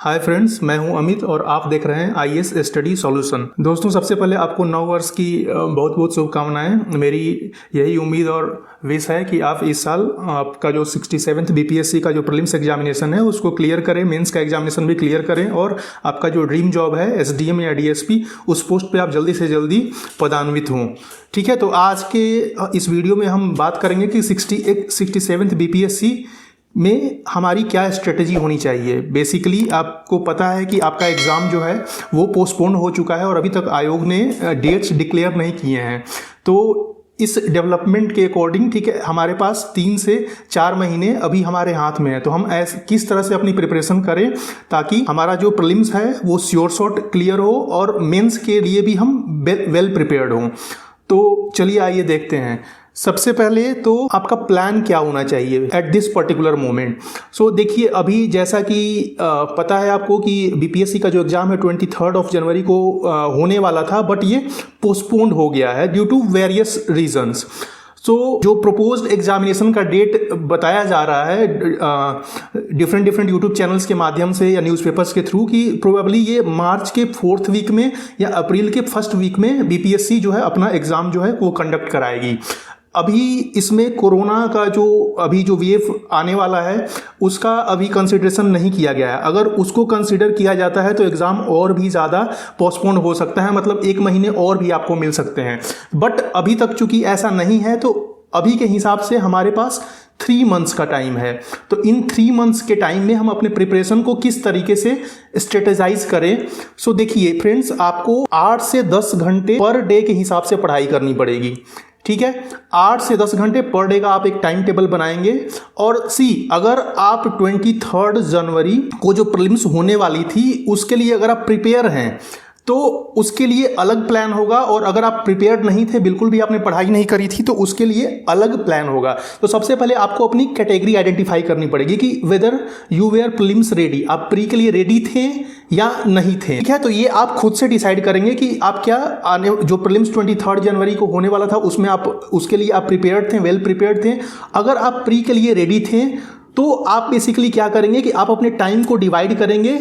Hi friends, मैं हूं अमित और आप देख रहे हैं आईएएस स्टडी सॉल्यूशन। दोस्तों, सबसे पहले आपको नव वर्ष की बहुत बहुत शुभकामनाएं। मेरी यही उम्मीद और विश है कि आप इस साल आपका जो 67th बीपीएससी का जो प्रीलिम्स एग्जामिनेशन है उसको क्लियर करें, मेंस का एग्जामिनेशन भी क्लियर करें और आपका जो ड्रीम जॉब है एसडीएम या डीएसपी उस पोस्ट पे आप जल्दी से जल्दी पदान्वित हों। ठीक है, तो आज के इस वीडियो में हम बात करेंगे कि 67th बीपीएससी में हमारी क्या स्ट्रेटजी होनी चाहिए। बेसिकली आपको पता है कि आपका एग्ज़ाम जो है वो पोस्टपोन हो चुका है और अभी तक आयोग ने डेट्स डिक्लेयर नहीं किए हैं। तो इस डेवलपमेंट के अकॉर्डिंग, ठीक है, हमारे पास 3 से 4 महीने अभी हमारे हाथ में है। तो हम किस तरह से अपनी प्रिपरेशन करें ताकि हमारा जो प्रीलिम्स है वो श्योर शॉट क्लियर हो और मेंस के लिए भी हम वेल प्रिपेयर्ड हों। तो चलिए आइए देखते हैं। सबसे पहले तो आपका प्लान क्या होना चाहिए एट दिस पर्टिकुलर मोमेंट। सो देखिए, अभी जैसा कि पता है आपको कि बीपीएससी का जो एग्ज़ाम है 23 जनवरी को होने वाला था, बट ये पोस्टपोन्ड हो गया है ड्यू टू वेरियस रीजंस। सो जो प्रोपोज्ड एग्जामिनेशन का डेट बताया जा रहा है डिफरेंट यूट्यूब चैनल्स के माध्यम से या न्यूज़पेपर्स के थ्रू कि प्रोबेबली ये मार्च के 4th वीक में या अप्रैल के 1st वीक में बीपीएससी जो है अपना एग्ज़ाम जो है वो कंडक्ट कराएगी। अभी इसमें कोरोना का जो अभी जो वेव आने वाला है उसका अभी कंसिडरेशन नहीं किया गया है। अगर उसको कंसिडर किया जाता है तो एग्ज़ाम और भी ज़्यादा पोस्टपोन हो सकता है, मतलब 1 महीने और भी आपको मिल सकते हैं। बट अभी तक चूंकि ऐसा नहीं है तो अभी के हिसाब से हमारे पास 3 मंथ्स का टाइम है। तो इन 3 मंथ्स के टाइम में हम अपने प्रिपरेशन को किस तरीके से स्ट्रेटेजाइज करें। सो देखिए फ्रेंड्स, आपको 8 से 10 घंटे पर डे के हिसाब से पढ़ाई करनी पड़ेगी। ठीक है, 8 से 10 घंटे पर डे का आप एक टाइम टेबल बनाएंगे। और अगर आप 23 जनवरी को जो प्रीलिम्स होने वाली थी उसके लिए अगर आप प्रिपेयर हैं तो उसके लिए अलग प्लान होगा, और अगर आप प्रिपेयर्ड नहीं थे, बिल्कुल भी आपने पढ़ाई नहीं करी थी, तो उसके लिए अलग प्लान होगा। तो सबसे पहले आपको अपनी कैटेगरी आइडेंटिफाई करनी पड़ेगी कि whether you were prelims ready, आप प्री के लिए रेडी थे या नहीं थे। ठीक है, तो ये आप खुद से डिसाइड करेंगे कि आप क्या जो प्रीलिम्स 23 जनवरी को होने वाला था उसमें आप उसके लिए आप प्रिपेयर्ड थे, वेल प्रिपेयर्ड थे। अगर आप प्री के लिए रेडी थे तो आप बेसिकली क्या करेंगे कि आप अपने टाइम को डिवाइड करेंगे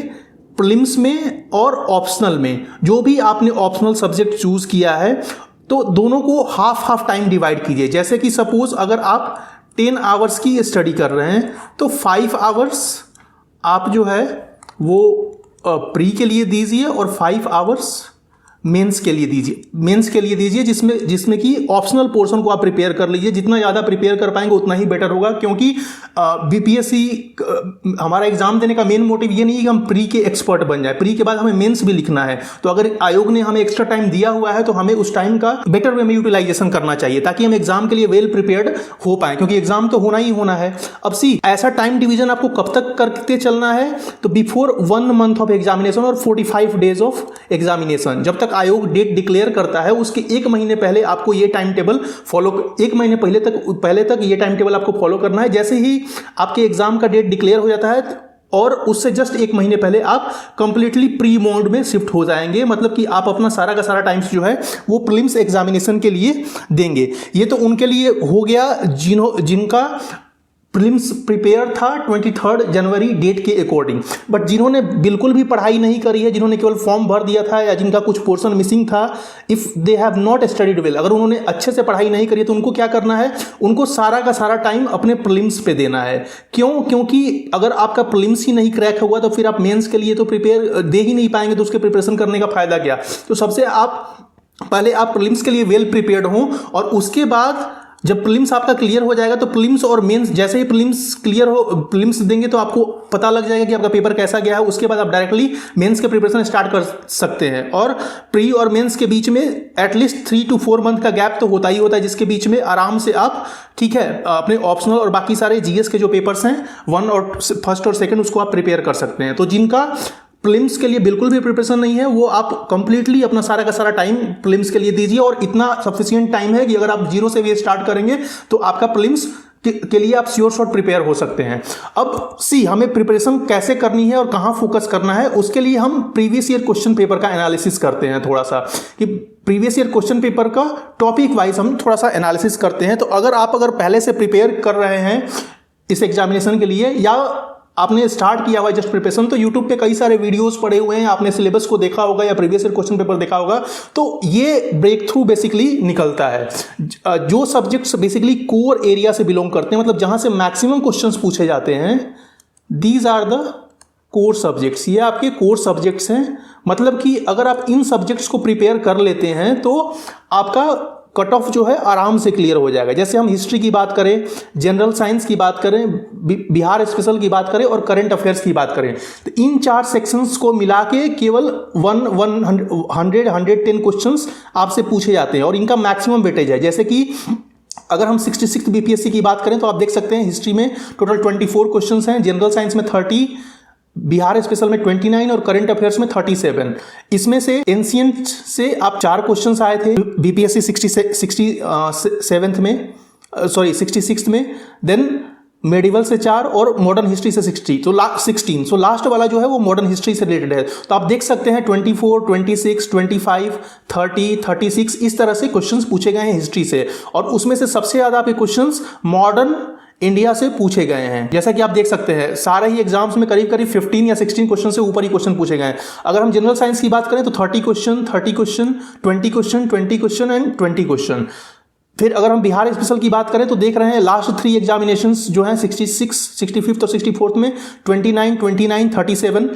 प्रीलिम्स में और ऑप्शनल में। जो भी आपने ऑप्शनल सब्जेक्ट चूज किया है तो दोनों को हाफ टाइम डिवाइड कीजिए। जैसे कि सपोज अगर आप 10 आवर्स की स्टडी कर रहे हैं तो 5 आवर्स आप जो है वो प्री के लिए दीजिए और 5 आवर्स मेंस के लिए दीजिए जिसमें कि ऑप्शनल पोर्शन को आप प्रिपेयर कर लीजिए। जितना ज़्यादा प्रिपेयर कर पाएंगे उतना ही बेटर होगा, क्योंकि बीपीएससी हमारा एग्जाम देने का मेन मोटिव ये नहीं है कि हम प्री के एक्सपर्ट बन जाए, प्री के बाद हमें मेंस भी लिखना है। तो अगर आयोग ने हमें एक्स्ट्रा टाइम दिया हुआ है तो हमें उस टाइम का बेटर वे में यूटिलाइजेशन करना चाहिए ताकि हम एग्जाम के लिए वेल प्रिपेयर्ड हो पाए, क्योंकि एग्जाम तो होना ही होना है। अब ऐसा टाइम डिवीजन आपको कब तक करते चलना है, तो बिफोर 1 मंथ ऑफ एग्जामिनेशन और 45 डेज ऑफ एग्जामिनेशन। जब तक आयोग डेट डिक्लेयर करता है उसके 1 महीने पहले आपको ये टाइम टेबल फॉलो 1 महीने पहले तक ये टाइम टेबल आपको फॉलो करना है। जैसे ही आपके एग्जाम का डेट डिक्लेयर हो जाता है और उससे जस्ट 1 महीने पहले आप कंप्लीटली प्री मोड में शिफ्ट हो जाएंगे, मतलब कि आप अपना सारा का सारा टाइम जो है वो प्रीलिम्स एग्जामिनेशन के लिए देंगे। ये तो उनके लिए हो गया जिनका प्रीलिम्स प्रिपेयर था 23 जनवरी डेट के अकॉर्डिंग। बट जिन्होंने बिल्कुल भी पढ़ाई नहीं करी है, जिन्होंने केवल फॉर्म भर दिया था या जिनका कुछ पोर्शन मिसिंग था, if they have not studied well, अगर उन्होंने अच्छे से पढ़ाई नहीं करी तो उनको क्या करना है, उनको सारा का सारा टाइम अपने प्रीलिम्स पे देना है। क्योंकि अगर आपका प्रीलिम्स ही नहीं क्रैक हुआ तो फिर आप मेंस के लिए तो प्रिपेयर दे ही नहीं पाएंगे, तो उसके प्रिपरेशन करने का फायदा क्या। तो सबसे पहले आप प्रीलिम्स के लिए वेल प्रिपेयर्ड हों, और उसके बाद जब प्रीलिम्स आपका क्लियर हो जाएगा तो प्रीलिम्स और मेंस, जैसे ही प्रीलिम्स देंगे तो आपको पता लग जाएगा कि आपका पेपर कैसा गया है। उसके बाद आप डायरेक्टली मेंस के प्रिपरेशन स्टार्ट कर सकते हैं। और प्री और मेंस के बीच में एटलीस्ट 3 to 4 मंथ का गैप तो होता ही होता है, जिसके बीच में आराम से आप, ठीक है, अपने ऑप्शनल और बाकी सारे जीएस के जो पेपर्स हैं 1 और 1st और 2nd उसको आप प्रिपेयर कर सकते हैं। तो जिनका प्रीलिम्स के लिए बिल्कुल भी प्रिपरेशन नहीं है वो आप कंप्लीटली अपना सारा का सारा टाइम प्रीलिम्स के लिए दीजिए, और इतना सफिशिएंट टाइम है कि अगर आप 0 से भी स्टार्ट करेंगे तो आपका प्रीलिम्स के लिए आप श्योर शॉट प्रिपेयर हो सकते हैं। अब हमें प्रिपरेशन कैसे करनी है और कहाँ फोकस करना है, उसके लिए हम प्रीवियस ईयर क्वेश्चन पेपर का एनालिसिस करते हैं थोड़ा सा, कि प्रीवियस ईयर क्वेश्चन पेपर का टॉपिक वाइज हम थोड़ा सा एनालिसिस करते हैं। तो अगर पहले से प्रिपेयर कर रहे हैं इस एग्जामिनेशन के लिए, या आपने स्टार्ट किया हुआ है जस्ट प्रिपरेशन, तो यूट्यूब पे कई सारे वीडियोस पड़े हुए हैं, आपने सिलेबस को देखा होगा या प्रीवियस ईयर क्वेश्चन पेपर देखा होगा, तो ये ब्रेक थ्रू बेसिकली निकलता है। जो सब्जेक्ट्स बेसिकली कोर एरिया से बिलोंग करते हैं, मतलब जहां से मैक्सिमम क्वेश्चंस पूछे जाते हैं, these are the core subjects. ये आपके कोर सब्जेक्ट्स हैं। मतलब कि अगर आप इन सब्जेक्ट्स को प्रिपेयर कर लेते हैं तो आपका कट ऑफ जो है आराम से क्लियर हो जाएगा। जैसे हम हिस्ट्री की बात करें, जनरल साइंस की बात करें, बिहार स्पेशल की बात करें और करंट अफेयर्स की बात करें, तो इन 4 सेक्शंस को मिला के केवल 110 क्वेश्चंस आपसे पूछे जाते हैं और इनका मैक्सिमम वेटेज है। जैसे कि अगर हम 66 बीपीएससी की बात करें तो आप देख सकते हैं हिस्ट्री में टोटल 24 क्वेश्चंस हैं, जनरल साइंस में 30, बिहार स्पेशल में 29 और करंट अफेयर्स में 37। इसमें से एंशिएंट से आप 4 क्वेश्चंस आए थे बीपीएससी 67 में, सॉरी 66 में, देन मेडिवल से 4 और मॉडर्न हिस्ट्री से 16। सो लास्ट वाला जो है वो मॉडर्न हिस्ट्री से रिलेटेड है। तो आप देख सकते हैं 24, 26, 25, 30, 36 इस तरह से क्वेश्चंस पूछे गए हैं हिस्ट्री से, और उसमें से सबसे ज्यादा आपके क्वेश्चंस मॉडर्न इंडिया से पूछे गए हैं। जैसा कि आप देख सकते हैं सारे ही एग्जाम्स में करीब 15 या 16 क्वेश्चन से ऊपर ही क्वेश्चन पूछे गए हैं। अगर हम जनरल साइंस की बात करें तो 30 क्वेश्चन, 20 क्वेश्चन एंड 20 क्वेश्चन। फिर अगर हम बिहार स्पेशल की बात करें तो देख रहे हैं लास्ट 3 एग्जामिनेशंस जो हैं 66, 65 और 64 में 29, 37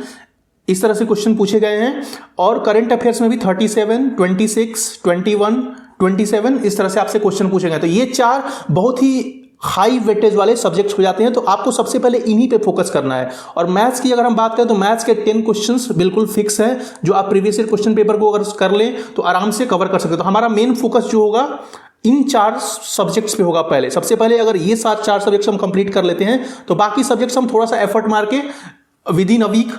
इस तरह से क्वेश्चन पूछे गए हैं, और करंट अफेयर्स में भी 37, 26, 21, 27 इस तरह से आपसे क्वेश्चन पूछे गए। तो ये 4 बहुत ही हाई वेटेज वाले सब्जेक्ट्स हो जाते हैं, तो आपको सबसे पहले इन्हीं पे फोकस करना है। और मैथ्स की अगर हम बात करें तो मैथ्स के 10 क्वेश्चंस बिल्कुल फिक्स है, जो आप प्रीवियस ईयर क्वेश्चन पेपर को अगर कर लें तो आराम से कवर कर सकते हैं। तो हमारा मेन फोकस जो होगा इन 4 सब्जेक्ट्स पे होगा। पहले सबसे पहले अगर ये 4 सब्जेक्ट्स हम कंप्लीट कर लेते हैं तो बाकी सब्जेक्ट्स हम थोड़ा सा एफर्ट मार के within a week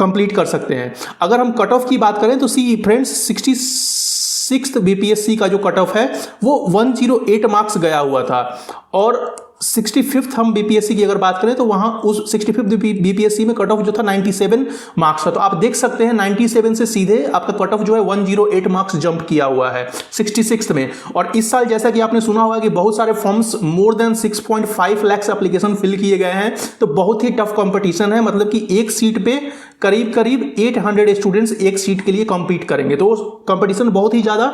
complete कर सकते हैं। अगर हम कट ऑफ की बात करें तो सी फ्रेंड्स 66 बीपीएससी का जो कट ऑफ है वो 108 मार्क्स गया हुआ था, और 65th हम बीपीएससी की अगर बात करें तो वहां उस 65th बीपीएससी में कट ऑफ जो था 97 मार्क्स था। तो आप देख सकते हैं 97 से सीधे आपका कट ऑफ जो है 108 मार्क्स जंप किया हुआ है 66th में। और इस साल जैसा कि आपने सुना होगा कि बहुत सारे forms more than 6.5 lakh application fill किए गए हैं, तो बहुत ही टफ कंपटीशन है। मतलब कि एक सीट पे करीब 800 स्टूडेंट्स एक सीट के लिए कॉम्पीट करेंगे, तो कंपटीशन बहुत ही ज्यादा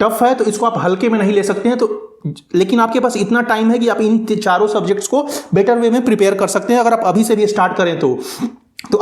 टफ है, तो इसको आप हल्के में नहीं ले सकते हैं। तो लेकिन आपके पास इतना टाइम है कि आप इन 4 सब्जेक्ट्स को बेटर वे में प्रिपेयर कर सकते हैं अगर आप अभी से भी स्टार्ट करें तो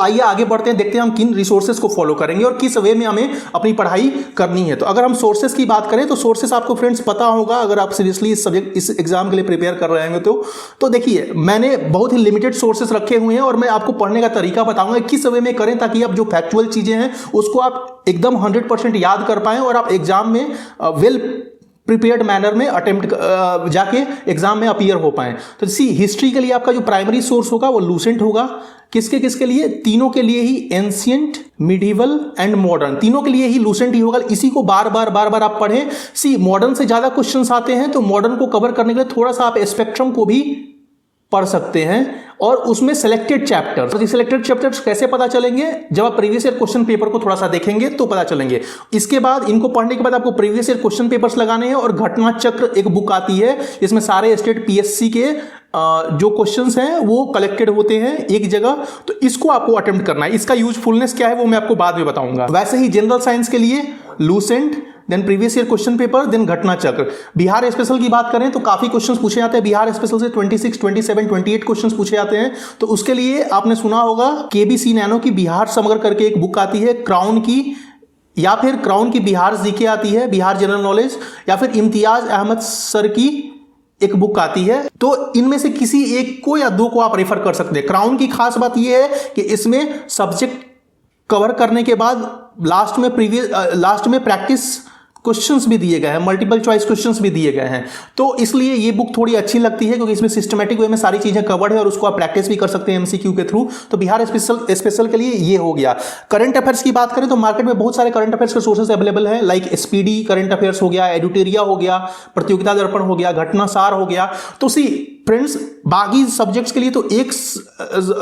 आइए आगे बढ़ते हैं, देखते हैं हम किन रिसोर्सेज को फॉलो करेंगे और किस वे में हमें अपनी पढ़ाई करनी है। तो अगर हम सोर्सेज की बात करें तो सोर्सेज आपको फ्रेंड्स पता होगा, अगर आप सीरियसली इस एग्जाम के लिए प्रिपेयर कर रहे हैं तो देखिए मैंने बहुत ही लिमिटेड सोर्सेज रखे हुए हैं और मैं आपको पढ़ने का तरीका बताऊंगा किस वे में करें, ताकि आप जो फैक्चुअल चीजें हैं उसको आप एकदम 100% याद कर पाएं और आप एग्जाम में वेल प्रिपेयर्ड मैनर में अटेम्प्ट जाके एग्जाम में अपीयर हो पाए। तो सी हिस्ट्री के लिए आपका जो प्राइमरी सोर्स होगा वो लूसेंट होगा। किसके लिए? तीनों के लिए ही, एंशिएंट, मिडिवल एंड मॉडर्न, तीनों के लिए ही लूसेंट ही होगा। इसी को बार बार आप पढ़ें। सी मॉडर्न से ज्यादा क्वेश्चंस आते हैं, तो मॉडर्न को कवर करने के लिए थोड़ा सा आप स्पेक्ट्रम को भी पढ़ सकते हैं, और उसमें सिलेक्टेड चैप्टर्स। तो सिलेक्टेड चैप्टर्स कैसे पता चलेंगे? जब आप प्रीवियस ईयर क्वेश्चन पेपर को थोड़ा सा देखेंगे तो पता चलेंगे। इसके बाद इनको पढ़ने के बाद आपको प्रीवियस ईयर क्वेश्चन पेपर्स लगाने हैं, और घटना चक्र एक बुक आती है, इसमें सारे स्टेट पीएससी के जो क्वेश्चंस हैं वो कलेक्टेड होते हैं एक जगह, तो इसको आपको अटेम्प्ट करना है। इसका यूजफुलनेस क्या है वो मैं आपको बाद में बताऊंगा। वैसे ही जनरल साइंस के लिए Lucent, then previous year question paper, then Ghatna Chakra. Bihar special की बात करें तो काफी क्वेश्चंस पूछे जाते हैं। बिहार स्पेशल से 26, 27, 28 क्वेश्चंस पूछे जाते हैं। तो उसके लिए आपने सुना होगा केबीसी नैनो की बिहार समग्र करके एक बुक आती है, क्राउन की, या फिर क्राउन की बिहार जीके आती है, बिहार जनरल नॉलेज, या फिर इम्तियाज अहमद सर की एक बुक आती है। तो इनमें से किसी एक को या 2 को आप रेफर कर सकते हैं। क्राउन की खास बात यह है कि इसमें सब्जेक्ट कवर करने के बाद लास्ट में प्रैक्टिस क्वेश्चंस भी दिए गए हैं, मल्टीपल चॉइस क्वेश्चंस भी दिए गए हैं। तो इसलिए ये बुक थोड़ी अच्छी लगती है, क्योंकि इसमें सिस्टमैटिक वे में सारी चीजें कवर्ड है और उसको आप प्रैक्टिस भी कर सकते हैं एमसीक्यू के थ्रू। तो बिहार स्पेशल के लिए ये हो गया। करंट अफेयर्स की बात करें तो मार्केट में बहुत सारे करंट अफेयर्स के सोर्सेस अवेलेबल हैं, लाइक स्पीडी करंट अफेयर्स हो गया, एडिटोरिया हो गया, प्रतियोगिता दर्पण हो गया, घटनासार हो गया। तो सी फ्रेंड्स बाकी सब्जेक्ट्स के लिए तो एक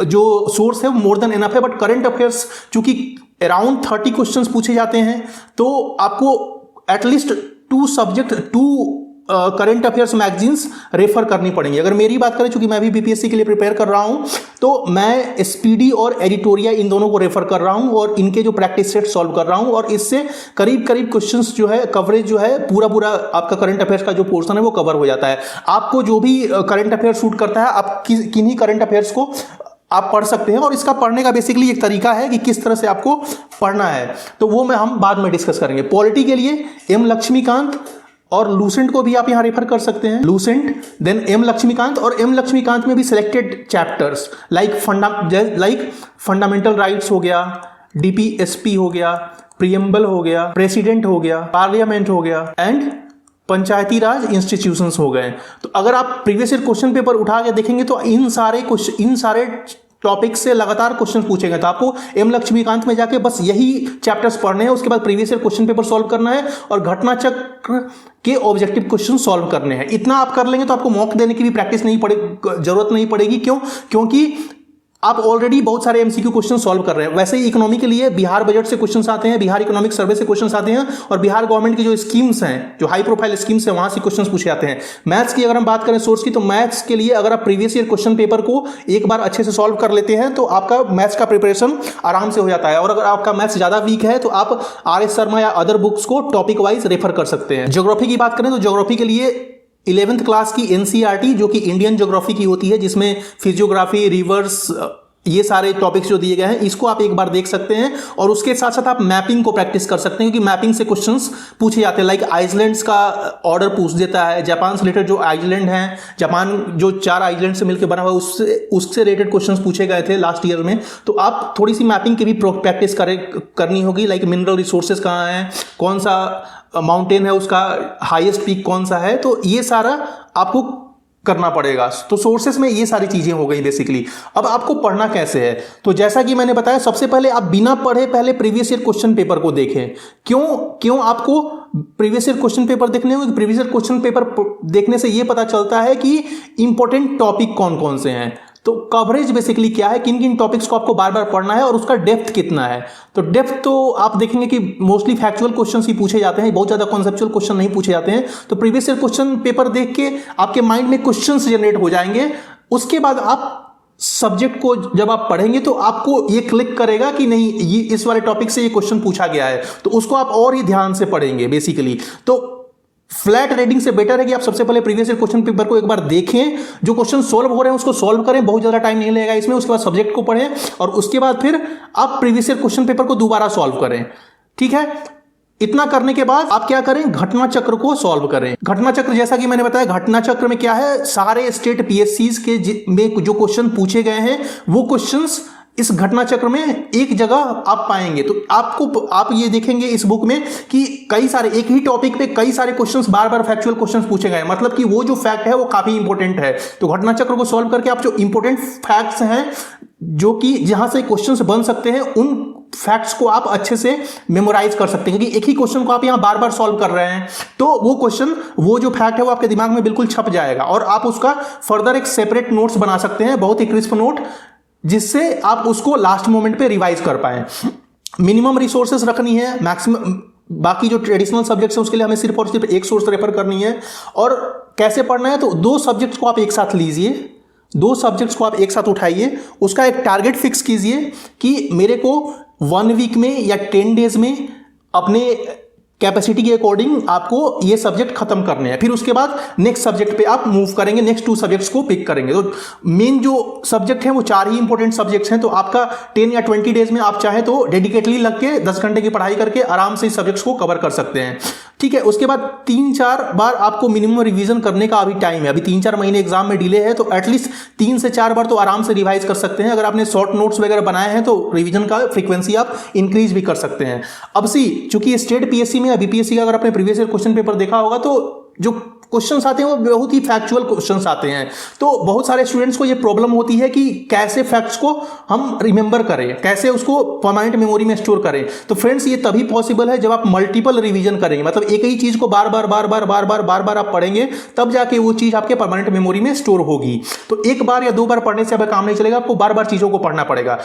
जो सोर्स है वो मोर देन एनफ है, बट करंट अफेयर्स चूंकि अराउंड 30 क्वेश्चंस पूछे जाते हैं, तो आपको at least 2 current affairs magazines refer करनी पड़ेंगी। अगर मेरी बात करें, चूंकि मैं भी बीपीएससी के लिए प्रिपेयर कर रहा हूं, तो मैं स्पीडी और एडिटोरिया इन दोनों को रेफर कर रहा हूं और इनके जो प्रैक्टिस सेट सॉल्व कर रहा हूं, और इससे करीब करीब क्वेश्चंस जो है, कवरेज जो है, पूरा आपका करंट अफेयर्स का जो पोर्शन है वो कवर हो जाता है। आपको जो भी करंट अफेयर सूट करता है, आप किन्हीं करंट अफेयर्स को आप पढ़ सकते हैं, और इसका पढ़ने का बेसिकली एक तरीका है कि किस तरह से आपको पढ़ना है, तो वो हम बाद में डिस्कस करेंगे। पॉलिटी के लिए एम लक्ष्मीकांत और लूसेंट को भी आप यहां रेफर कर सकते हैं, लूसेंट देन एम लक्ष्मीकांत, और एम लक्ष्मीकांत में भी selected chapters like fundamental rights हो गया, डीपीएसपी हो गया, प्रियम्बल हो गया, प्रेसिडेंट हो गया, पार्लियामेंट हो गया, एंड पंचायती राज इंस्टीट्यूशंस हो गए। तो अगर आप प्रीवियस ईयर क्वेश्चन पेपर उठा के देखेंगे तो इन सारे टॉपिक से लगातार क्वेश्चन पूछेंगे, तो आपको एम लक्ष्मीकांत में जाके बस यही चैप्टर्स पढ़ने हैं, उसके बाद previous year question paper solve करना है और घटना चक्र के ऑब्जेक्टिव क्वेश्चन सॉल्व करने हैं। इतना आप कर लेंगे तो आपको मॉक देने की भी जरूरत नहीं पड़ेगी। क्योंकि आप ऑलरेडी बहुत सारे एमसीक्यू क्वेश्चन सॉल्व कर रहे हैं। वैसे ही इकोनॉमी के लिए बिहार बजट से क्वेश्चंस आते हैं, बिहार इकोनॉमिक सर्वे से क्वेश्चंस आते हैं, और बिहार गवर्नमेंट की जो स्कीम्स हैं, जो हाई प्रोफाइल स्कीम्स हैं, वहां से क्वेश्चंस पूछे जाते हैं। मैथ्स की अगर हम बात करें सोर्स की, तो मैथ्स के लिए अगर आप प्रीवियस ईयर क्वेश्चन पेपर को एक बार अच्छे से सॉल्व कर लेते हैं तो आपका मैथ्स का प्रिपरेशन आराम से हो जाता है। और अगर आपका मैथ्स ज्यादा वीक है तो आप आर.एस. शर्मा या अदर बुक्स को टॉपिक वाइज रेफर कर सकते हैं। ज्योग्राफी की बात करें तो ज्योग्राफी के लिए 11th क्लास की एनसीईआरटी, जो कि इंडियन ज्योग्राफी की होती है, जिसमें फिजियोग्राफी, रिवर्स, ये सारे टॉपिक्स जो दिए गए हैं, इसको आप एक बार देख सकते हैं। और उसके साथ साथ आप मैपिंग को प्रैक्टिस कर सकते हैं, क्योंकि मैपिंग से क्वेश्चंस पूछे जाते हैं। लाइक आइसलैंड्स का ऑर्डर पूछ देता है, जापान से रिलेटेड जो आइसलैंड है, जापान जो 4 आइसलैंड से मिलकर बना हुआ है, उससे रिलेटेड क्वेश्चंस पूछे गए थे लास्ट ईयर में। तो आप थोड़ी सी मैपिंग की भी प्रैक्टिस करनी होगी। लाइक मिनरल रिसोर्सेज कहाँ हैं, कौन सा माउंटेन है, उसका हाईएस्ट पीक कौन सा है, तो ये सारा आपको करना पड़ेगा। तो सोर्सेस में ये सारी चीजें हो गई बेसिकली। अब आपको पढ़ना कैसे है, तो जैसा कि मैंने बताया, सबसे पहले आप बिना पढ़े पहले प्रीवियस ईयर क्वेश्चन पेपर को देखें। क्यों आपको प्रीवियस ईयर क्वेश्चन पेपर देखने होंगे? प्रीवियस ईयर क्वेश्चन पेपर देखने से ये पता चलता है कि इंपॉर्टेंट टॉपिक कौन कौन से हैं। तो कवरेज बेसिकली क्या है, किन किन टॉपिक्स को आपको बार बार पढ़ना है और उसका डेप्थ कितना है। तो डेप्थ तो आप देखेंगे कि मोस्टली फैक्चुअल क्वेश्चंस ही पूछे जाते हैं, बहुत ज्यादा कॉन्सेप्चुअल क्वेश्चन नहीं पूछे जाते हैं। तो प्रीवियस ईयर क्वेश्चन पेपर देख के आपके माइंड में क्वेश्चंस जनरेट हो जाएंगे। उसके बाद आप सब्जेक्ट को जब आप पढ़ेंगे तो आपको ये क्लिक करेगा कि नहीं, ये इस वाले टॉपिक से ये क्वेश्चन पूछा गया है, तो उसको आप और ही ध्यान से पढ़ेंगे बेसिकली। तो फ्लैट रीडिंग से बेटर है कि आप सबसे पहले प्रीवियस ईयर क्वेश्चन पेपर को एक बार देखें, जो क्वेश्चन सॉल्व हो रहे हैं उसको सॉल्व करें, बहुत ज्यादा टाइम नहीं लगेगा इसमें। उसके बाद सब्जेक्ट को पढ़ें और उसके बाद फिर आप प्रीवियस ईयर क्वेश्चन पेपर को दोबारा सॉल्व करें। ठीक है, इतना करने के बाद आप क्या करें, घटना चक्र को सॉल्व करें। घटना चक्र जैसा कि मैंने बताया, घटना चक्र में क्या है, सारे स्टेट पीएससीज के में जो क्वेश्चन पूछे गए हैं वो क्वेश्चंस इस घटना चक्र में एक जगह आप पाएंगे। तो आप ये देखेंगे इस बुक में कि कई सारे एक ही टॉपिक पे कई सारे क्वेश्चंस बार बार फैक्चुअल क्वेश्चंस पूछे गए, मतलब कि वो जो फैक्ट है वो काफी इंपॉर्टेंट है। तो घटना चक्र को सॉल्व करके आप जो इंपॉर्टेंट फैक्ट्स हैं, जो कि जहां से क्वेश्चंस बन सकते हैं, उन फैक्ट्स को आप अच्छे से मेमोराइज कर सकते हैं। क्योंकि एक ही क्वेश्चन को आप यहां बार बार सॉल्व कर रहे हैं तो वो क्वेश्चन, वो जो फैक्ट है वो आपके दिमाग में बिल्कुल छप जाएगा और आप उसका फर्दर एक सेपरेट नोट्स बना सकते हैं, बहुत ही क्रिस्प नोट, जिससे आप उसको लास्ट मोमेंट पे रिवाइज कर पाए। मिनिमम रिसोर्सेस रखनी है, मैक्सिमम बाकी जो ट्रेडिशनल सब्जेक्ट्स हैं उसके लिए हमें सिर्फ और सिर्फ एक सोर्स रेफर करनी है। और कैसे पढ़ना है, तो 2 सब्जेक्ट्स को आप एक साथ लीजिए, 2 सब्जेक्ट्स को आप एक साथ उठाइए, उसका एक टारगेट फिक्स कीजिए कि मेरे को 1 वीक में या 10 डेज में अपने कैपेसिटी के अकॉर्डिंग आपको ये सब्जेक्ट खत्म करने हैं। फिर उसके बाद नेक्स्ट सब्जेक्ट पे आप मूव करेंगे, नेक्स्ट 2 सब्जेक्ट्स को पिक करेंगे। तो मेन जो सब्जेक्ट है वो 4 ही इंपॉर्टेंट सब्जेक्ट्स हैं। तो आपका 10 या 20 डेज में आप चाहे तो डेडिकेटली लग के 10 घंटे की पढ़ाई करके आराम से इस सब्जेक्ट्स को कवर कर सकते हैं। ठीक है, उसके बाद 3-4 बार आपको मिनिमम रिवीजन करने का अभी टाइम है। अभी 3-4 महीने एग्जाम में डिले है, तो एटलीस्ट 3 से 4 बार तो आराम से रिवाइज कर सकते हैं। अगर आपने शॉर्ट नोट्स वगैरह बनाए हैं तो रिवीजन का फ्रीक्वेंसी आप इंक्रीज भी कर सकते हैं। अब चूंकि स्टेट पीएससी में या बीपीएससी का अगर आपने प्रीवियस ईयर क्वेश्चन पेपर देखा होगा तो जो क्वेश्चंस आते हैं वो बहुत ही फैक्चुअल क्वेश्चंस आते हैं। तो बहुत सारे स्टूडेंट्स को ये प्रॉब्लम होती है कि कैसे फैक्ट्स को हम रिमेंबर करें, कैसे उसको परमानेंट मेमोरी में स्टोर करें। तो फ्रेंड्स, ये तभी पॉसिबल है जब आप मल्टीपल रिवीजन करेंगे, मतलब एक ही चीज को बार बार आप पढ़ेंगे, तब जाके वो चीज आपके परमानेंट मेमोरी में स्टोर होगी। तो एक बार या 2 बार पढ़ने से अब काम नहीं चलेगा, आपको बार बार चीजों को पढ़ना पड़ेगा।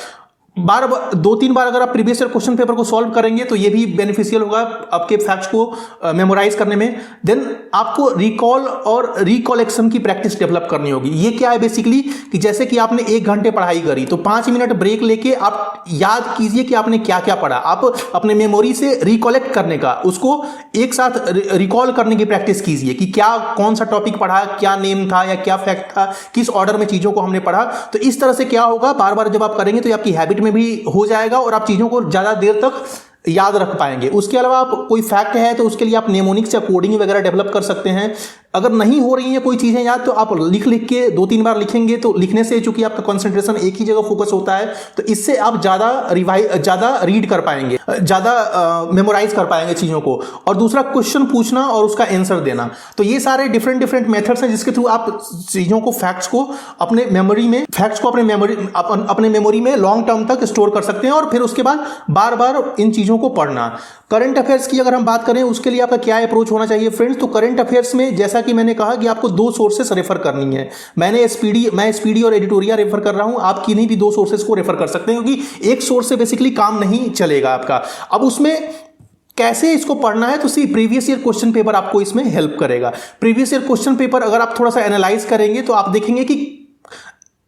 बार 2-3 बार अगर आप प्रीवियस ईयर क्वेश्चन पेपर को सॉल्व करेंगे तो ये भी बेनिफिशियल होगा आपके फैक्ट्स को मेमोराइज करने में। देन आपको रिकॉल और रिकॉलेक्शन की प्रैक्टिस डेवलप करनी होगी। ये क्या है बेसिकली कि जैसे कि आपने 1 घंटे पढ़ाई करी तो 5 मिनट ब्रेक लेके आप याद कीजिए कि आपने क्या क्या पढ़ा। आप अपने मेमोरी से रिकॉलेक्ट करने का, उसको एक साथ रिकॉल करने की प्रैक्टिस कीजिए कि क्या कौन सा टॉपिक पढ़ा, क्या नेम था या क्या फैक्ट था, किस ऑर्डर में चीजों को हमने पढ़ा। तो इस तरह से क्या होगा, बार बार जब आप करेंगे तो आपकी हैबिट में भी हो जाएगा और आप चीजों को ज्यादा देर तक याद रख पाएंगे। उसके अलावा आप कोई फैक्ट है तो उसके लिए आप नेमोनिक्स या कोडिंग वगैरह डेवलप कर सकते हैं। अगर नहीं हो रही है कोई चीजें याद तो आप लिख के 2-3 बार लिखेंगे तो लिखने से चूंकि आपका कंसंट्रेशन एक ही जगह फोकस होता है तो इससे आप ज्यादा रीड कर पाएंगे, ज्यादा मेमोराइज कर पाएंगे चीजों को। और दूसरा, क्वेश्चन पूछना और उसका आंसर देना। तो ये सारे डिफरेंट मेथड्स हैं जिसके थ्रू आप चीजों को, फैक्ट्स को अपने मेमोरी में लॉन्ग टर्म तक स्टोर कर सकते हैं और फिर उसके बाद बार बार इन चीजों को पढ़ना। करंट अफेयर्स की अगर हम बात करें उसके लिए आपका क्या अप्रोच होना चाहिए फ्रेंड्स, तो करंट अफेयर्स में जैसा कि मैंने कहा कि आपको 2 सोर्सेस रेफर करनी है। मैं एसपीडी और एडिटोरिया रेफर कर रहा हूं, आप किन्हीं भी 2 सोर्सेस को रेफर कर सकते हैं क्योंकि एक सोर्स से बेसिकली काम नहीं चलेगा आपका। अब उसमें कैसे इसको पढ़ना है तो सी प्रीवियस ईयर क्वेश्चन पेपर आपको इसमें हेल्प करेगा। प्रीवियस ईयर क्वेश्चन पेपर अगर आप थोड़ा सा एनालाइज करेंगे तो आप देखेंगे कि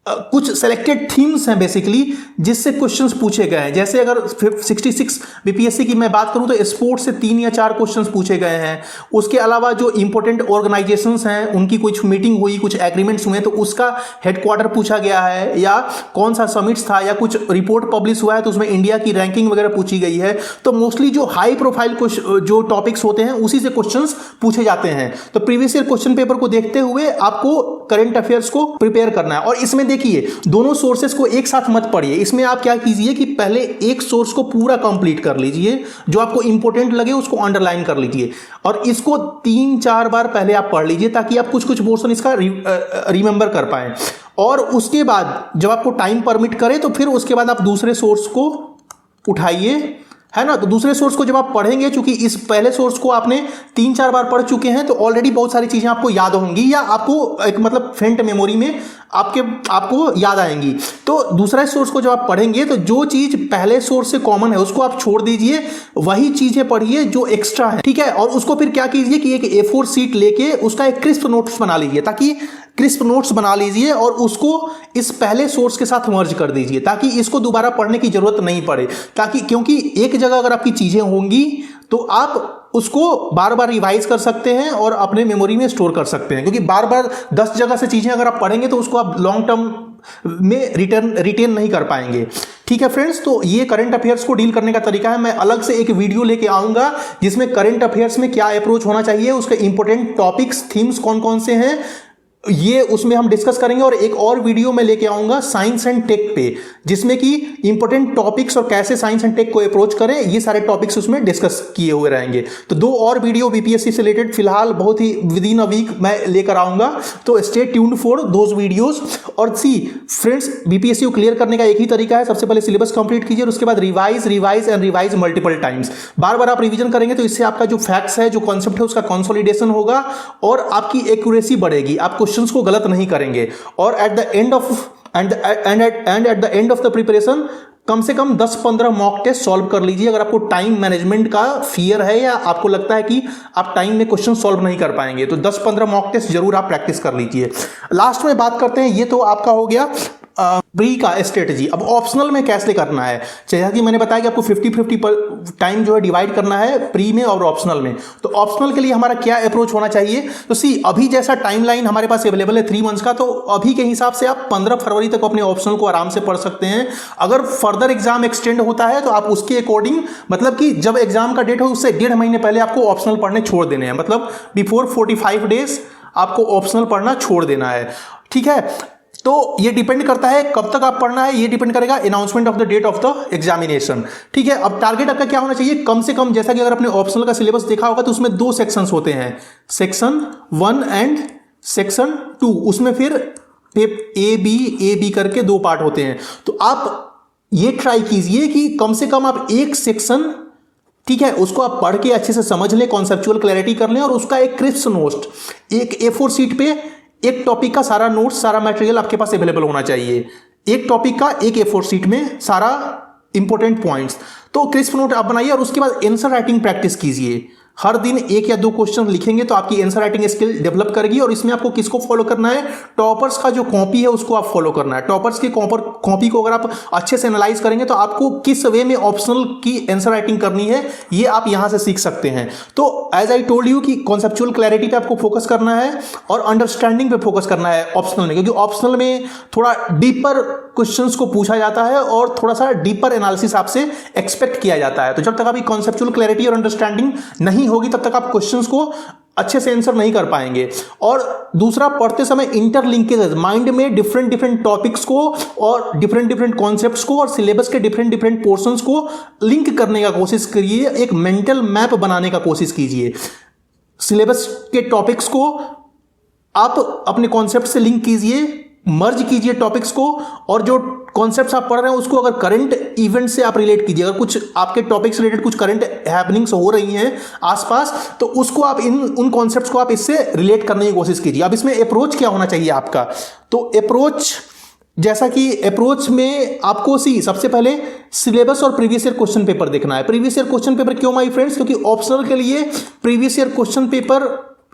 कुछ सेलेक्टेड थीम्स हैं बेसिकली जिससे क्वेश्चंस पूछे गए हैं। जैसे अगर 66 बीपीएससी की मैं बात करूं तो स्पोर्ट्स से 3 या 4 क्वेश्चंस पूछे गए हैं। उसके अलावा जो इंपॉर्टेंट ऑर्गेनाइजेशंस हैं उनकी कुछ मीटिंग हुई, कुछ एग्रीमेंट्स हुए तो उसका हेडक्वार्टर पूछा गया है, या कौन सा समिट्स था, या कुछ रिपोर्ट पब्लिश हुआ है तो उसमें इंडिया की रैंकिंग वगैरह पूछी गई है। तो मोस्टली जो हाई प्रोफाइल जो टॉपिक्स होते हैं उसी से क्वेश्चंस पूछे जाते हैं। तो प्रीवियस ईयर क्वेश्चन पेपर को देखते हुए आपको करंट अफेयर्स को प्रिपेयर करना है। और इसमें देखिए दोनों सोर्सेस को एक साथ मत पढ़िए। इसमें आप क्या कीजिए कि पहले एक सोर्स को पूरा कंप्लीट कर लीजिए, जो आपको इंपॉर्टेंट लगे उसको अंडरलाइन कर लीजिए और इसको 3-4 बार पहले आप पढ़ लीजिए ताकि आप कुछ पोर्शन इसका रिमेंबर कर पाए। और उसके बाद जब आपको टाइम परमिट करे तो फिर उसके बाद आप दूसरे सोर्स को उठाइए, है ना। तो दूसरे सोर्स को जब आप पढ़ेंगे, चूंकि इस पहले सोर्स को आपने 3-4 बार पढ़ चुके हैं तो ऑलरेडी बहुत सारी चीजें आपको याद होंगी या आपको एक मतलब फेंट मेमोरी में आपको याद आएंगी। तो दूसरा सोर्स को जब आप पढ़ेंगे तो जो चीज पहले सोर्स से कॉमन है उसको आप छोड़ दीजिए, वही चीजें पढ़िए जो एक्स्ट्रा है, ठीक है। और उसको फिर क्या कीजिए कि एक A4 शीट लेके उसका एक क्रिस्प नोट्स बना लीजिए, ताकि क्रिस्प नोट्स बना लीजिए और उसको इस पहले सोर्स के साथ मर्ज कर दीजिए ताकि इसको दोबारा पढ़ने की जरूरत नहीं पड़े। ताकि क्योंकि एक जगह अगर आपकी चीजें होंगी तो आप उसको बार बार रिवाइज कर सकते हैं और अपने मेमोरी में स्टोर कर सकते हैं। क्योंकि बार बार 10 जगह से चीजें अगर आप पढ़ेंगे तो उसको आप लॉन्ग टर्म में रिटेन नहीं कर पाएंगे, ठीक है फ्रेंड्स। तो ये करंट अफेयर्स को डील करने का तरीका है। मैं अलग से एक वीडियो लेके आऊंगा जिसमें करंट अफेयर्स में क्या अप्रोच होना चाहिए, उसके इंपॉर्टेंट टॉपिक्स, थीम्स कौन कौन से हैं, ये उसमें हम डिस्कस करेंगे। और एक और वीडियो में लेके आऊंगा साइंस एंड टेक पे, जिसमें कि इंपॉर्टेंट टॉपिक्स और कैसे साइंस एंड टेक को अप्रोच करें, ये सारे टॉपिक्स उसमें डिस्कस किए हुए रहेंगे। तो 2 और वीडियो बीपीएससी से रिलेटेड फिलहाल बहुत ही विद इन अ वीक मैं लेकर आऊंगा, तो stay tuned for those videos. और सी फ्रेंड्स, बीपीएससी को क्लियर करने का एक ही तरीका है, सबसे पहले सिलेबस कंप्लीट कीजिए और उसके बाद रिवाइज मल्टीपल टाइम्स। बार बार आप रिवीजन करेंगे तो इससे आपका जो फैक्ट्स है, जो कॉन्सेप्ट है, उसका कंसोलिडेशन होगा और आपकी एक्यूरेसी बढ़ेगी। आप क्वेश्चंस को गलत नहीं करेंगे। और at the end of the preparation कम से कम 10-15 मॉक टेस्ट सॉल्व कर लीजिए। अगर आपको टाइम मैनेजमेंट का फियर है या आपको लगता है कि आप टाइम में क्वेश्चन सॉल्व नहीं कर पाएंगे तो 10-15 मॉक टेस्ट जरूर आप प्रैक्टिस कर लीजिए। लास्ट में बात करते हैं, ये तो आपका हो गया प्री का स्ट्रेटजी। अब ऑप्शनल में कैसे करना है, जैसा कि मैंने बताया कि आपको 50-50 टाइम जो है डिवाइड करना है प्री में और ऑप्शनल में। तो ऑप्शनल के लिए हमारा क्या अप्रोच होना चाहिए, तो सी अभी जैसा टाइमलाइन हमारे पास अवेलेबल है 3 मंथ्स का, तो अभी के हिसाब से आप 15 फरवरी तक अपने ऑप्शनल को आराम से पढ़ सकते हैं। अगर फर्दर एग्जाम एक्सटेंड होता है तो आप उसके अकॉर्डिंग, मतलब कि जब एग्जाम का डेट हो उससे 1.5 महीने पहले आपको ऑप्शनल पढ़ने छोड़ देने हैं, मतलब बिफोर 45 डेज आपको ऑप्शनल पढ़ना छोड़ देना है, ठीक है। तो ये डिपेंड करता है कब तक आप पढ़ना है, ये डिपेंड करेगा announcement of the date of the examination, ठीक है। अब टारगेट आपका क्या होना चाहिए, कम से कम, जैसा कि अगर आपने ऑप्शनल का सिलेबस देखा होगा तो उसमें 2 सेक्शंस होते हैं, सेक्शन 1 एंड सेक्शन 2। उसमें फिर ए बी करके 2 पार्ट होते हैं। तो आप ये ट्राई कीजिए कि कम से कम आप एक सेक्शन, ठीक है, उसको आप पढ़ के अच्छे से समझ लें, कॉन्सेप्चुअल क्लैरिटी कर लें और उसका एक क्रिस्प नोट, एक A4 शीट पे एक टॉपिक का सारा नोट्स, सारा मटेरियल आपके पास अवेलेबल होना चाहिए। एक टॉपिक का एक A4 शीट में सारा इंपॉर्टेंट पॉइंट्स। तो क्रिस्प नोट आप बनाइए और उसके बाद आंसर राइटिंग प्रैक्टिस कीजिए। हर दिन एक या दो क्वेश्चन लिखेंगे तो आपकी आंसर राइटिंग स्किल डेवलप करेगी। और इसमें आपको किसको फॉलो करना है, टॉपर्स का जो कॉपी है उसको आप फॉलो करना है। टॉपर्स की कॉपी को अगर आप अच्छे से एनालाइज करेंगे तो आपको किस वे में ऑप्शनल की आंसर राइटिंग करनी है ये आप यहां से सीख सकते हैं। तो एज आई टोल्ड यू कि कॉन्सेप्चुअल क्लैरिटी पे आपको फोकस करना है और अंडरस्टैंडिंग पे फोकस करना है ऑप्शनल में, क्योंकि ऑप्शनल में थोड़ा डीपर क्वेश्चंस को पूछा जाता है और थोड़ा सा डीपर एनालिसिस आपसे एक्सपेक्ट किया जाता है। तो जब तक आपकी कॉन्सेप्चुअल क्लैरिटी और अंडरस्टैंडिंग नहीं होगी तब तक आप क्वेश्चंस को अच्छे से आंसर नहीं कर पाएंगे। और दूसरा, पढ़ते समय इंटरलिंकेज, माइंड में डिफरेंट डिफरेंट टॉपिक्स को और डिफरेंट डिफरेंट कॉन्सेप्ट्स को और सिलेबस के डिफरेंट डिफरेंट पोर्शंस को लिंक करने का कोशिश करिए। एक मेंटल मैप बनाने का कोशिश कीजिए। सिलेबस के टॉपिक्स को आप अपने कॉन्सेप्ट से लिंक कीजिए, मर्ज कीजिए टॉपिक्स को, और जो कॉन्सेप्ट्स आप पढ़ रहे हैं उसको अगर करंट इवेंट से आप रिलेट कीजिए। अगर कुछ आपके टॉपिक से रिलेटेड कुछ करंट हैपनिंग्स हो रही हैं आसपास तो उसको आप उन कॉन्सेप्ट्स को आप इससे रिलेट करने की कोशिश कीजिए। अब इसमें अप्रोच क्या होना चाहिए आपका, तो अप्रोच, जैसा कि अप्रोच में आपको सबसे पहले सिलेबस और प्रीवियस ईयर क्वेश्चन पेपर देखना है। प्रीवियस ईयर क्वेश्चन पेपर क्यों माय फ्रेंड्स, क्योंकि ऑप्शनल के लिए previous year question paper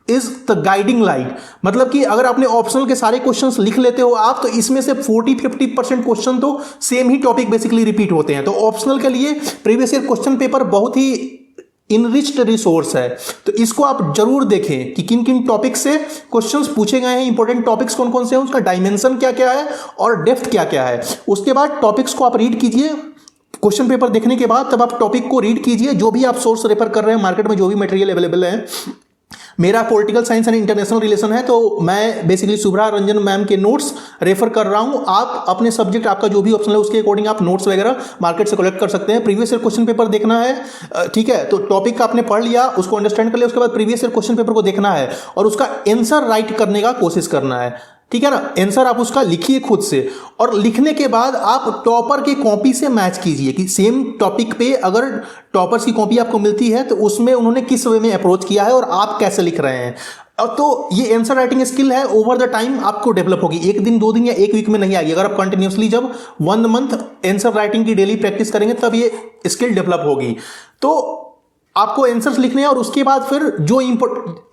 is the guiding light. मतलब कि अगर आपने ऑप्शनल के सारे क्वेश्चंस लिख लेते हो आप, तो इसमें से 40-50% क्वेश्चन तो सेम ही टॉपिक बेसिकली रिपीट होते हैं। तो ऑप्शनल के लिए प्रीवियस ईयर क्वेश्चन पेपर बहुत ही इनरिच्ड रिसोर्स है। तो इसको आप जरूर देखें कि किन किन टॉपिक से क्वेश्चंस पूछे गए हैं, इंपॉर्टेंट टॉपिक्स कौन कौन से हैं, उसका डायमेंशन क्या क्या है और डेप्थ क्या क्या है। उसके बाद टॉपिक्स को आप रीड कीजिए। क्वेश्चन पेपर देखने के बाद तब आप टॉपिक को रीड कीजिए, जो भी आप सोर्स रेफर कर रहे हैं, मार्केट में जो भी मटेरियल अवेलेबल है। मेरा political science and international relation है, तो मैं बेसिकली शुभ्रा रंजन मैम के नोट्स रेफर कर रहा हूं। आप अपने सब्जेक्ट, आपका जो भी ऑप्शन है उसके अकॉर्डिंग आप नोट्स वगैरह मार्केट से कलेक्ट कर सकते हैं। प्रीवियस ईयर क्वेश्चन पेपर देखना है, ठीक है, तो टॉपिक का आपने पढ़ लिया, उसको अंडरस्टैंड कर लिया, उसके बाद प्रीवियस ईयर क्वेश्चन पेपर को देखना है और उसका आंसर राइट करने का कोशिश करना है, ठीक है ना। आंसर आप उसका लिखिए खुद से, और लिखने के बाद आप टॉपर की कॉपी से मैच कीजिए कि सेम टॉपिक पे अगर टॉपर्स की कॉपी आपको मिलती है तो उसमें उन्होंने किस वे में अप्रोच किया है और आप कैसे लिख रहे हैं। तो ये आंसर राइटिंग स्किल है, ओवर द टाइम आपको डेवलप होगी। एक दिन, दो दिन या एक वीक में नहीं आएगी। अगर आप कंटिन्यूसली जब 1 मंथ आंसर राइटिंग की डेली प्रैक्टिस करेंगे तब ये स्किल डेवलप होगी। तो आपको आंसर्स लिखने हैं और उसके बाद फिर जो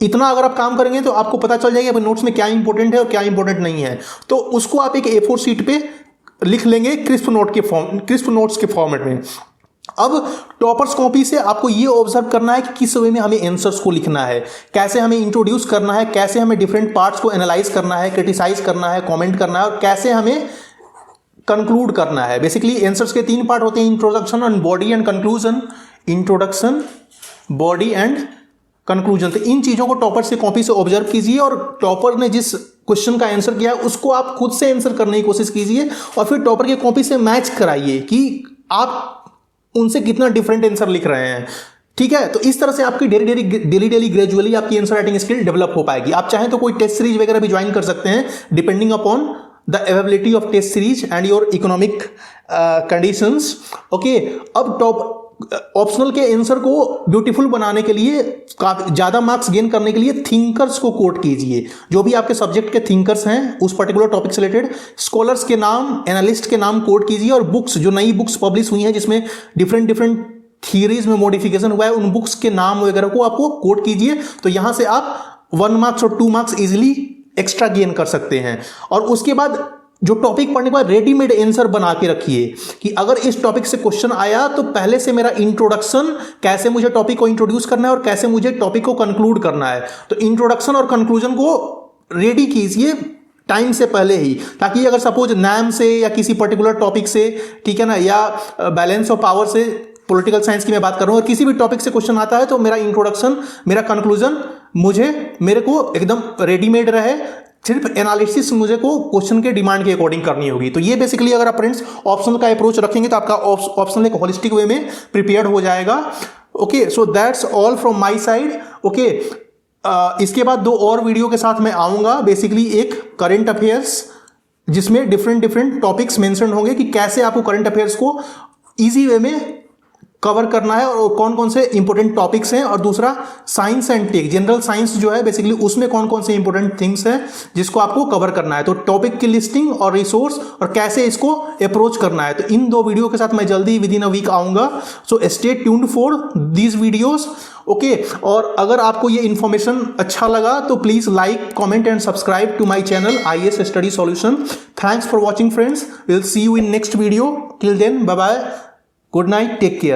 इतना अगर आप काम करेंगे तो आपको पता चल जाएगा नोट्स में क्या इंपॉर्टेंट है और क्या इंपॉर्टेंट नहीं है। तो उसको आप एक A4 शीट पे लिख लेंगे क्रिस्प नोट्स के फॉर्मेट में। अब टॉपर्स कॉपी से आपको ये ऑब्जर्व करना है कि किस वे में हमें आंसर्स को लिखना है, कैसे हमें इंट्रोड्यूस करना है, कैसे हमें डिफरेंट पार्ट्स को एनालाइज करना है, क्रिटिसाइज करना है, कमेंट करना है, और कैसे हमें कंक्लूड करना है। बेसिकली आंसर्स के 3 पार्ट होते हैं, introduction and body and conclusion. Introduction, body and conclusion. तो इन चीजों को टॉपर से कॉपी से ऑब्जर्व कीजिए और टॉपर ने जिस क्वेश्चन का आंसर किया उसको आप खुद से आंसर करने की कोशिश कीजिए और फिर टॉपर की कॉपी से मैच कराइए कि आप उनसे कितना डिफरेंट आंसर लिख रहे हैं, ठीक है। तो इस तरह से आपकी डेली ग्रेजुअली आपकी आंसर राइटिंग स्किल डेवलप हो पाएगी। आप चाहें तो कोई टेस्ट सीरीज वगैरह भी ज्वाइन कर सकते हैं, depending upon the availability of test series and your economic conditions. Okay, अब ऑप्शनल के आंसर को ब्यूटीफुल बनाने के लिए, ज्यादा मार्क्स गेन करने के लिए थिंकर्स को कोट कीजिए। जो भी आपके सब्जेक्ट के थिंकर्स हैं उस पर्टिकुलर टॉपिक से रिलेटेड, स्कॉलर्स के नाम, एनालिस्ट के नाम कोट कीजिए, और बुक्स, जो नई बुक्स पब्लिश हुई हैं जिसमें डिफरेंट थियरीज में मॉडिफिकेशन हुआ है, उन बुक्स के नाम वगैरह को आपको कोट कीजिए। तो यहां से आप 1 मार्क्स और 2 मार्क्स इजिली एक्स्ट्रा गेन कर सकते हैं। और उसके बाद जो टॉपिक पढ़ने के बाद रेडीमेड आंसर बना के रखिए कि अगर इस टॉपिक से क्वेश्चन आया तो पहले से मेरा इंट्रोडक्शन, कैसे मुझे टॉपिक को इंट्रोड्यूस करना है और कैसे मुझे टॉपिक को कंक्लूड करना है, तो इंट्रोडक्शन और कंक्लूजन को रेडी कीजिए टाइम से पहले ही, ताकि अगर सपोज नाम से या किसी पर्टिकुलर टॉपिक से, ठीक है ना, या बैलेंस ऑफ पावर से, पॉलिटिकल साइंस की मैं बात कर रहा हूं, और किसी भी टॉपिक से क्वेश्चन आता है तो मेरा इंट्रोडक्शन, मेरा कंक्लूजन मेरे को एकदम रेडीमेड रहे। सिर्फ एनालिसिस मुझे को क्वेश्चन के डिमांड के अकॉर्डिंग करनी होगी। तो ये बेसिकली अगर आप फ्रेंड्स ऑप्शनल का अप्रोच रखेंगे तो आपका ऑप्शनल एक होलिस्टिक वे में प्रिपेयर्ड हो जाएगा। Okay, so that's all from my side. Okay, इसके बाद 2 और वीडियो के साथ मैं आऊंगा। बेसिकली एक करंट अफेयर्स जिसमें डिफरेंट टॉपिक्स मेंशन होंगे कि कैसे आपको करंट अफेयर्स को इजी वे में कवर करना है और कौन कौन से इंपॉर्टेंट टॉपिक्स हैं, और दूसरा science and tech, general science जो है बेसिकली उसमें कौन कौन से इंपॉर्टेंट थिंग्स हैं जिसको आपको कवर करना है। तो टॉपिक की लिस्टिंग और रिसोर्स और कैसे इसको अप्रोच करना है, तो इन 2 वीडियो के साथ मैं जल्दी विद इन अ वीक आऊंगा। So stay tuned for these videos, okay. और अगर आपको ये इंफॉर्मेशन अच्छा लगा तो please like, comment and subscribe to my channel IAS study solution. Thanks for watching friends, will see you in next video. Till then bye bye, good night, take care.